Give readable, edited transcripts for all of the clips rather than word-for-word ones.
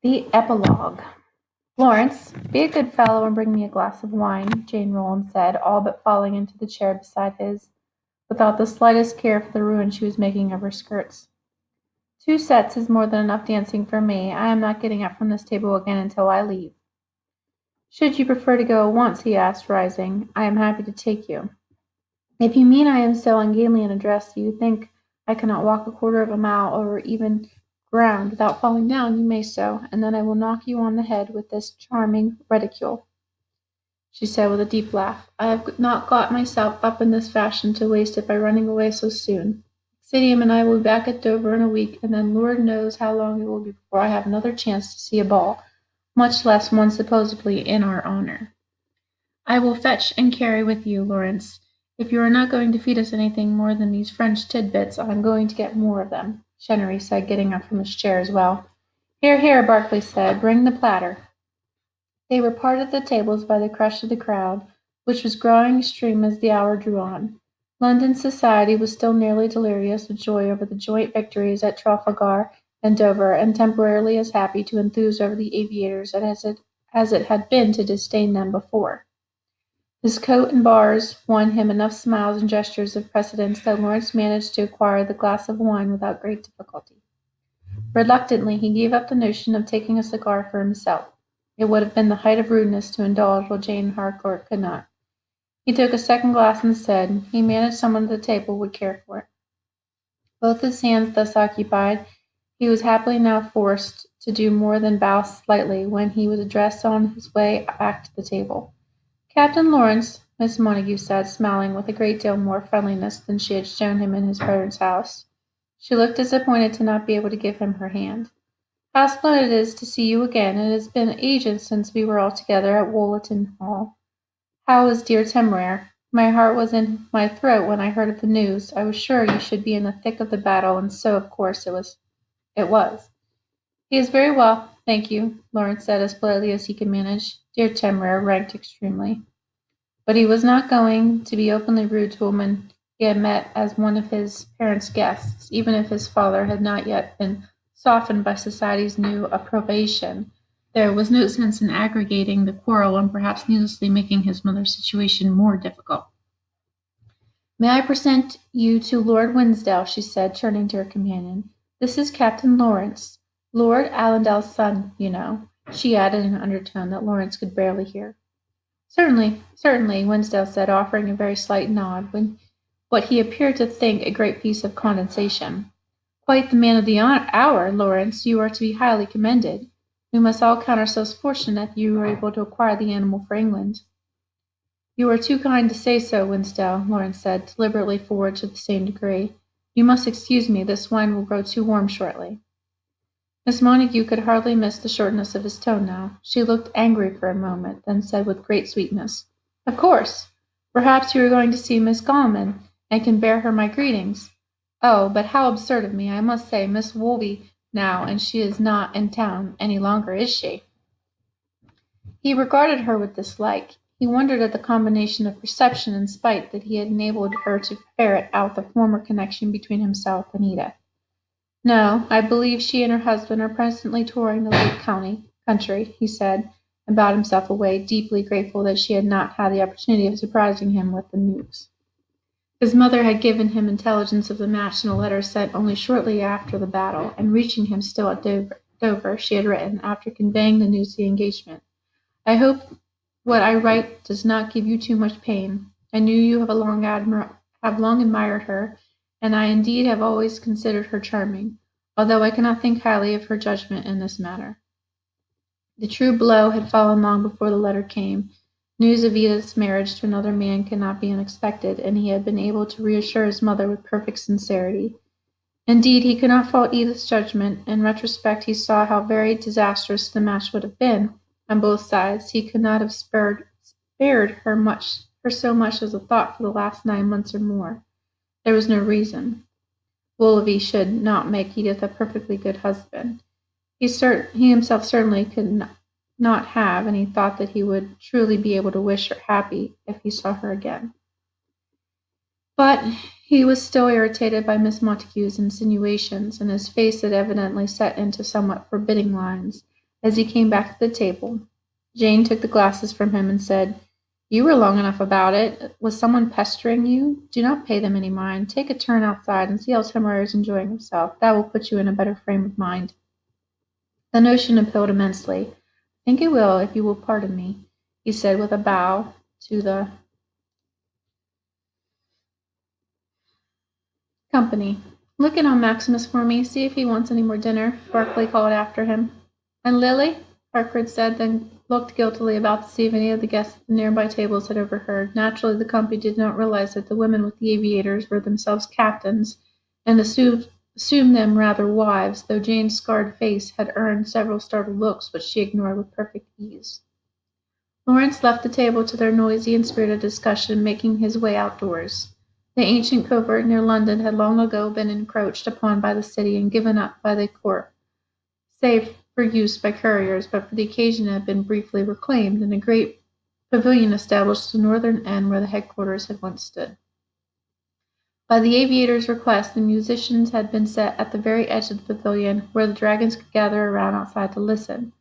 The Epilogue. Lawrence, be a good fellow and bring me a glass of wine, Jane Rowland said, all but falling into the chair beside his, without the slightest care for the ruin she was making of her skirts. 2 sets is more than enough dancing for me. I am not getting up from this table again until I leave. Should you prefer to go at once? He asked, rising. I am happy to take you. If you mean I am so ungainly in a dress that you think I cannot walk a quarter of a mile over even ground without falling down, you may so, and then I will knock you on the head with this charming reticule, she said with a deep laugh. I have not got myself up in this fashion to waste it by running away so soon. Xydium and I will be back at Dover in a week, and then Lord knows how long it will be before I have another chance to see a ball, much less one supposedly in our honor. I will fetch and carry with you, Lawrence. If you are not going to feed us anything more than these French tidbits, I am going to get more of them, Chenery said, getting up from his chair as well. Here, here, Barclay said, bring the platter. They were parted at the tables by the crush of the crowd, which was growing extreme as the hour drew on. London society was still nearly delirious with joy over the joint victories at Trafalgar and Dover, and temporarily as happy to enthuse over the aviators as it had been to disdain them before. His coat and bars won him enough smiles and gestures of precedence that Lawrence managed to acquire the glass of wine without great difficulty. Reluctantly, he gave up the notion of taking a cigar for himself. It would have been the height of rudeness to indulge while Jane Harcourt could not. He took a second glass instead. He managed someone at the table would care for it. Both his hands thus occupied, he was happily now forced to do more than bow slightly when he was addressed on his way back to the table. Captain Lawrence, Miss Montague said, smiling with a great deal more friendliness than she had shown him in his brother's house. She looked disappointed to not be able to give him her hand. How splendid it is to see you again. It has been ages since we were all together at Wollerton Hall. How is dear Temeraire? My heart was in my throat when I heard of the news. I was sure you should be in the thick of the battle, and so, of course, it was. He is very well, thank you, Lawrence said as politely as he could manage. Dear Temeraire ranked extremely. But he was not going to be openly rude to a woman he had met as one of his parents' guests, even if his father had not yet been softened by society's new approbation. There was no sense in aggravating the quarrel and perhaps needlessly making his mother's situation more difficult. May I present you to Lord Winsdale, she said, turning to her companion. This is Captain Lawrence, Lord Allendale's son, you know, she added in an undertone that Lawrence could barely hear. Certainly, certainly, Winsdale said, offering a very slight nod, when what he appeared to think a great piece of condescension. Quite the man of the hour, Lawrence. You are to be highly commended. We must all count ourselves fortunate that you were able to acquire the animal for England. You are too kind to say so, Winsdale, Lawrence said, deliberately forward to the same degree. You must excuse me, this wine will grow too warm shortly. Miss Montague could hardly miss the shortness of his tone now. She looked angry for a moment, then said with great sweetness, Of course. Perhaps you are going to see Miss Galman, and can bear her my greetings. Oh, but how absurd of me! I must say, Miss Woolsey now, and she is not in town any longer, is she? He regarded her with dislike. He wondered at the combination of perception and spite that had enabled her to ferret out the former connection between himself and Edith. No, I believe she and her husband are presently touring the Lake country, he said, and bowed himself away, deeply grateful that she had not had the opportunity of surprising him with the news. His mother had given him intelligence of the match in a letter sent only shortly after the battle, and reaching him still at Dover, she had written, after conveying the news of the engagement. I hope what I write does not give you too much pain. I knew you have long admired her, and I indeed have always considered her charming, although I cannot think highly of her judgment in this matter. The true blow had fallen long before the letter came. News of Edith's marriage to another man could not be unexpected, and he had been able to reassure his mother with perfect sincerity. Indeed, he could not fault Edith's judgment. In retrospect, he saw how very disastrous the match would have been on both sides. He could not have spared her so much as a thought for the last 9 months or more. There was no reason Willoughby should not make Edith a perfectly good husband. He himself certainly could not have, and he thought that he would truly be able to wish her happy if he saw her again. But he was still irritated by Miss Montague's insinuations, and his face had evidently set into somewhat forbidding lines, as he came back to the table. Jane took the glasses from him and said, "You were long enough about it. Was someone pestering you? Do not pay them any mind. Take a turn outside and see how Timur is enjoying himself. That will put you in a better frame of mind." The notion appealed immensely. "I think it will, if you will pardon me," he said with a bow to the company. "Look in on Maximus for me. See if he wants any more dinner," Barclay called after him. "And Lily?" Harcourt said, then looked guiltily about to see if any of the guests at the nearby tables had overheard. Naturally, the company did not realize that the women with the aviators were themselves captains, and assumed them rather wives, though Jane's scarred face had earned several startled looks, which she ignored with perfect ease. Lawrence left the table to their noisy and spirited discussion, making his way outdoors. The ancient covert near London had long ago been encroached upon by the city and given up by the court, save for use by couriers, but for the occasion it had been briefly reclaimed, and a great pavilion established at the northern end where the headquarters had once stood. By the aviator's request, the musicians had been set at the very edge of the pavilion, where the dragons could gather around outside to listen.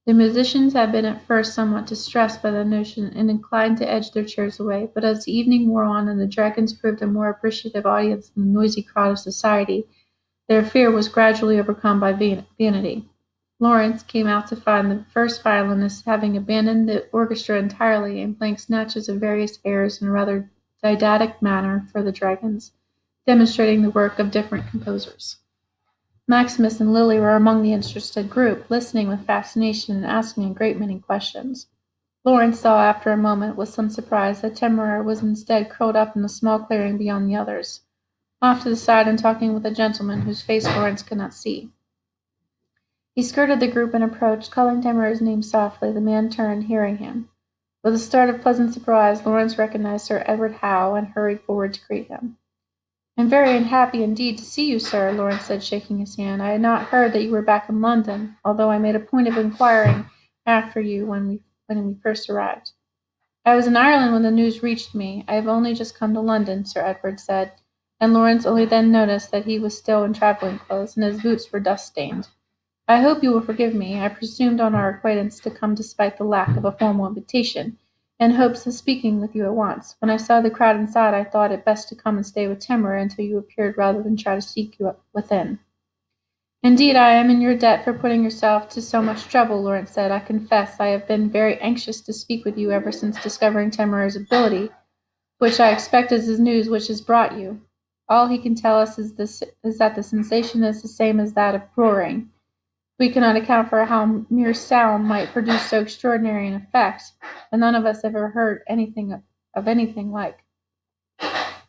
The musicians had been at first somewhat distressed by the notion and inclined to edge their chairs away, but as the evening wore on and the dragons proved a more appreciative audience than the noisy crowd of society, their fear was gradually overcome by vanity. Lawrence came out to find the first violinist having abandoned the orchestra entirely and playing snatches of various airs in a rather didactic manner for the dragons, demonstrating the work of different composers. Maximus and Lily were among the interested group, listening with fascination and asking a great many questions. Lawrence saw after a moment with some surprise that Temeraire was instead curled up in a small clearing beyond the others, off to the side and talking with a gentleman whose face Lawrence could not see. He skirted the group and approached, calling Temeraire's name softly. The man turned, hearing him. With a start of pleasant surprise, Lawrence recognized Sir Edward Howe and hurried forward to greet him. "I am very unhappy indeed to see you, sir," Lawrence said, shaking his hand. "I had not heard that you were back in London, although I made a point of inquiring after you when we first arrived." "I was in Ireland when the news reached me. I have only just come to London," Sir Edward said, and Lawrence only then noticed that he was still in travelling clothes, and his boots were dust-stained. "I hope you will forgive me. I presumed on our acquaintance to come despite the lack of a formal invitation, in hopes of speaking with you at once. When I saw the crowd inside, I thought it best to come and stay with Temeraire until you appeared rather than try to seek you within." "Indeed, I am in your debt for putting yourself to so much trouble," Lawrence said. "I confess I have been very anxious to speak with you ever since discovering Temeraire's ability, which I expect is the news which has brought you. All he can tell us is that the sensation is the same as that of roaring. We cannot account for how mere sound might produce so extraordinary an effect, and none of us ever heard anything like."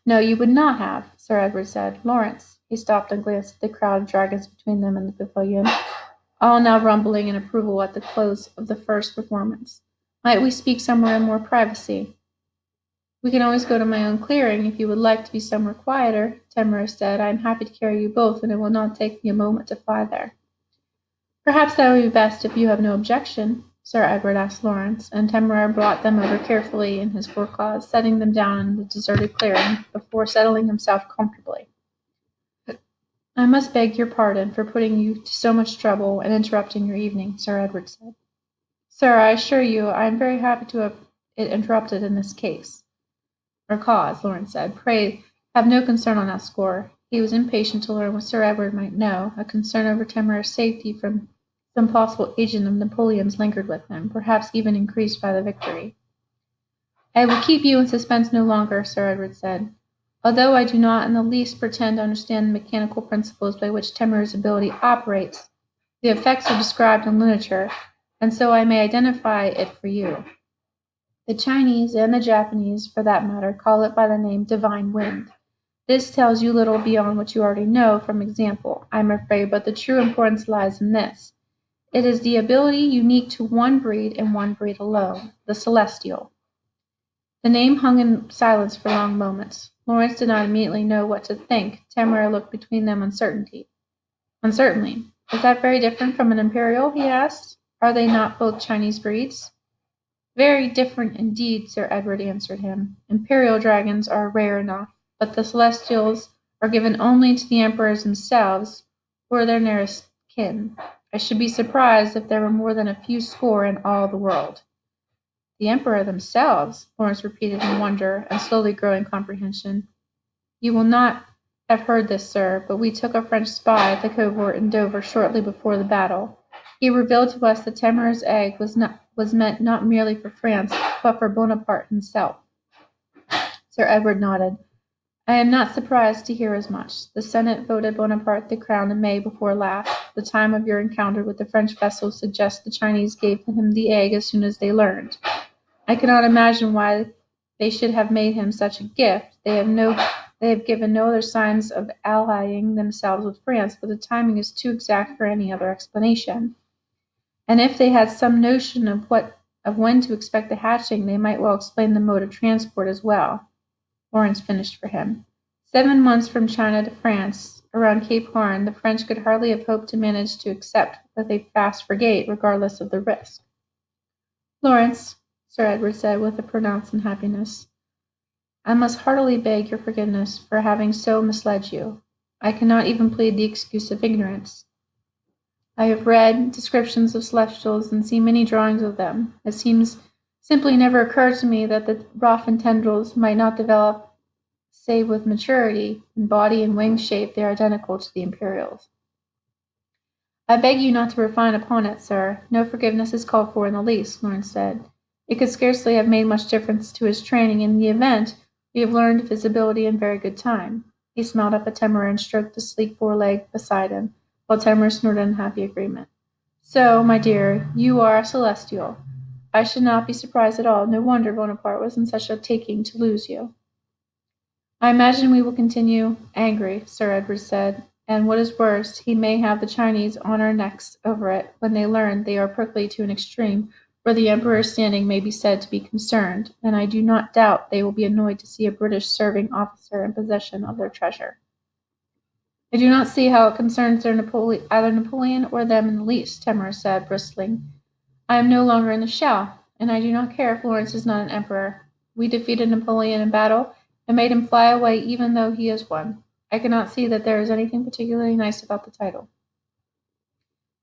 "No, you would not have," Sir Edward said. "Lawrence," he stopped and glanced at the crowd of dragons between them and the pavilion, all now rumbling in approval at the close of the first performance. "Might we speak somewhere in more privacy?" "We can always go to my own clearing, if you would like to be somewhere quieter," Temeraire said. "I am happy to carry you both, and it will not take me a moment to fly there." "Perhaps that would be best if you have no objection," Sir Edward asked Lawrence, and Temeraire brought them over carefully in his foreclaws, setting them down in the deserted clearing before settling himself comfortably. "I must beg your pardon for putting you to so much trouble and interrupting your evening," Sir Edward said. "Sir, I assure you I am very happy to have it interrupted in this case." "Or cause," Lawrence said. "Pray have no concern on that score." He was impatient to learn what Sir Edward might know. A concern over Temeraire's safety from some possible agent of Napoleon's lingered with him, perhaps even increased by the victory. "I will keep you in suspense no longer," Sir Edward said. "Although I do not in the least pretend to understand the mechanical principles by which Temeraire's ability operates, the effects are described in literature, and so I may identify it for you. The Chinese, and the Japanese, for that matter, call it by the name divine wind. This tells you little beyond what you already know from example, I am afraid, but the true importance lies in this. It is the ability unique to one breed and one breed alone, the celestial." The name hung in silence for long moments. Lawrence did not immediately know what to think. Temeraire looked between them uncertainly. "Is that very different from an imperial?" he asked. "Are they not both Chinese breeds?" "Very different indeed," Sir Edward answered him. "Imperial dragons are rare enough, but the celestials are given only to the emperors themselves or their nearest kin. I should be surprised if there were more than a few score in all the world. The Emperor themselves, Lawrence repeated in wonder and slowly growing comprehension. You will not have heard this, sir, but we took a French spy at the covert in Dover shortly before the battle. He revealed to us that Temur's egg was meant not merely for France, but for Bonaparte himself. Sir Edward nodded. I am not surprised to hear as much. The Senate voted Bonaparte the crown in May before last. The time of your encounter with the French vessel suggests the Chinese gave him the egg as soon as they learned. I cannot imagine why they should have made him such a gift. They have given no other signs of allying themselves with France, but the timing is too exact for any other explanation. And if they had some notion of when to expect the hatching, they might well explain the mode of transport as well. Lawrence finished for him. 7 months from China to France, around Cape Horn, the French could hardly have hoped to manage to accept with a fast frigate, regardless of the risk. Lawrence, Sir Edward said with a pronounced unhappiness, I must heartily beg your forgiveness for having so misled you. I cannot even plead the excuse of ignorance. I have read descriptions of celestials and seen many drawings of them. It seems simply never occurred to me that the rough and tendrils might not develop save with maturity. In body and wing shape they are identical to the imperials. I beg you not to refine upon it, sir. No forgiveness is called for in the least, Lawrence said. It could scarcely have made much difference to his training. In the event, we have learned of his ability in very good time. He smiled up at Temur and stroked the sleek foreleg beside him, while Temur snorted in happy agreement. So, my dear, you are a celestial. I should not be surprised at all. No wonder Bonaparte was in such a taking to lose you. I imagine we will continue angry, Sir Edward said, and what is worse, he may have the Chinese on our necks over it when they learn they are prickly to an extreme where the Emperor's standing may be said to be concerned, and I do not doubt they will be annoyed to see a British serving officer in possession of their treasure. I do not see how it concerns either Napoleon or them in the least, Temur said, bristling. I am no longer in the shell, and I do not care if Lawrence is not an emperor. We defeated Napoleon in battle and made him fly away even though he is one. I cannot see that there is anything particularly nice about the title.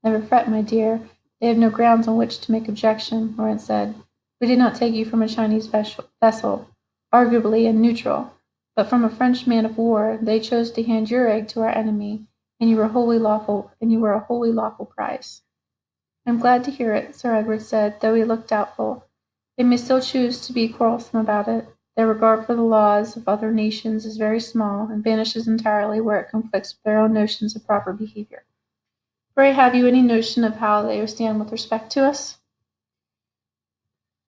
Never fret, my dear. They have no grounds on which to make objection, Lawrence said. We did not take you from a Chinese vessel, arguably and neutral, but from a French man of war. They chose to hand your egg to our enemy, and you were a wholly lawful prize. I'm glad to hear it, Sir Edward said, though he looked doubtful. They may still choose to be quarrelsome about it. Their regard for the laws of other nations is very small, and vanishes entirely where it conflicts with their own notions of proper behavior. Pray, have you any notion of how they stand with respect to us?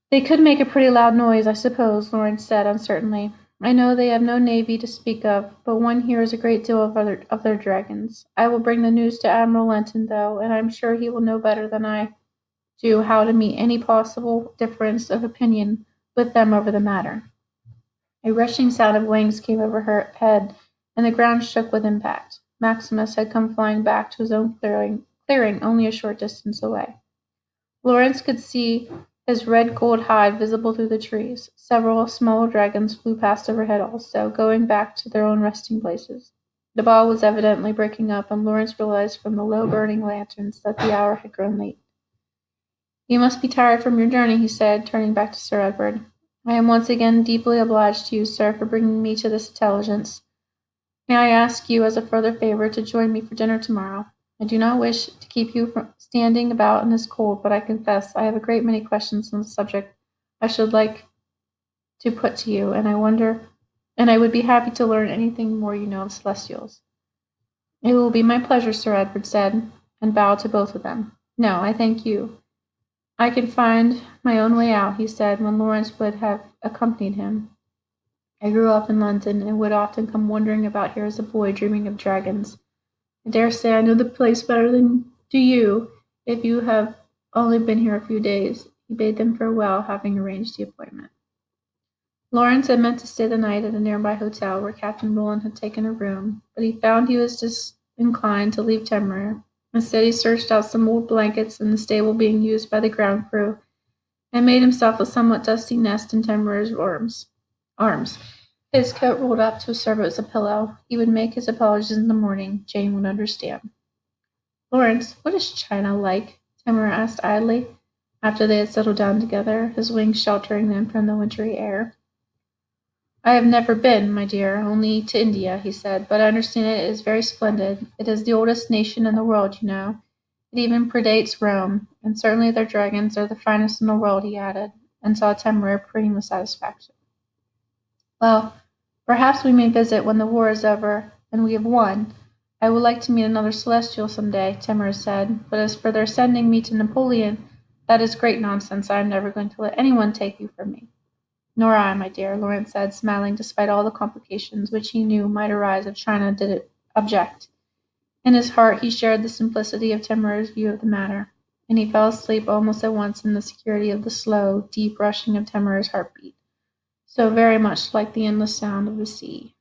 They could make a pretty loud noise, I suppose, Lawrence said uncertainly. I know they have no navy to speak of, but one hears a great deal of their dragons. I will bring the news to Admiral Lenton, though, and I'm sure he will know better than I do how to meet any possible difference of opinion with them over the matter. A rushing sound of wings came over her head, and the ground shook with impact. Maximus had come flying back to his own clearing only a short distance away. Lawrence could see his red-gold hide visible through the trees. Several smaller dragons flew past overhead also, going back to their own resting places. The ball was evidently breaking up, and Lawrence realized from the low burning lanterns that the hour had grown late. You must be tired from your journey, he said, turning back to Sir Edward. I am once again deeply obliged to you, sir, for bringing me to this intelligence. May I ask you, as a further favor, to join me for dinner tomorrow? I do not wish to keep you from standing about in this cold, but I confess I have a great many questions on the subject I should like to put to you, and I would be happy to learn anything more you know of celestials. It will be my pleasure, Sir Edward said, and bowed to both of them. No, I thank you. I can find my own way out, he said, when Lawrence would have accompanied him. I grew up in London, and would often come wandering about here as a boy, dreaming of dragons. I dare say I know the place better than do you, if you have only been here a few days. He bade them farewell, having arranged the appointment. Lawrence had meant to stay the night at a nearby hotel where Captain Rowland had taken a room, but he found he was disinclined to leave Temur. Instead, he searched out some old blankets in the stable being used by the ground crew, and made himself a somewhat dusty nest in Temur's arms. His coat rolled up to serve as a pillow. He would make his apologies in the morning. Jane would understand. Lawrence, what is China like? Timur asked idly, after they had settled down together, his wings sheltering them from the wintry air. I have never been, my dear, only to India, he said, but I understand it is very splendid. It is the oldest nation in the world, you know. It even predates Rome, and certainly their dragons are the finest in the world, he added, and saw Timur preening with satisfaction. Well, perhaps we may visit when the war is over and we have won. I would like to meet another Celestial some day, Timur said, but as for their sending me to Napoleon, that is great nonsense. I am never going to let anyone take you from me. Nor I, my dear, Lawrence said, smiling despite all the complications which he knew might arise if China did object. In his heart he shared the simplicity of Timur's view of the matter, and he fell asleep almost at once in the security of the slow, deep rushing of Timur's heartbeat, so very much like the endless sound of the sea.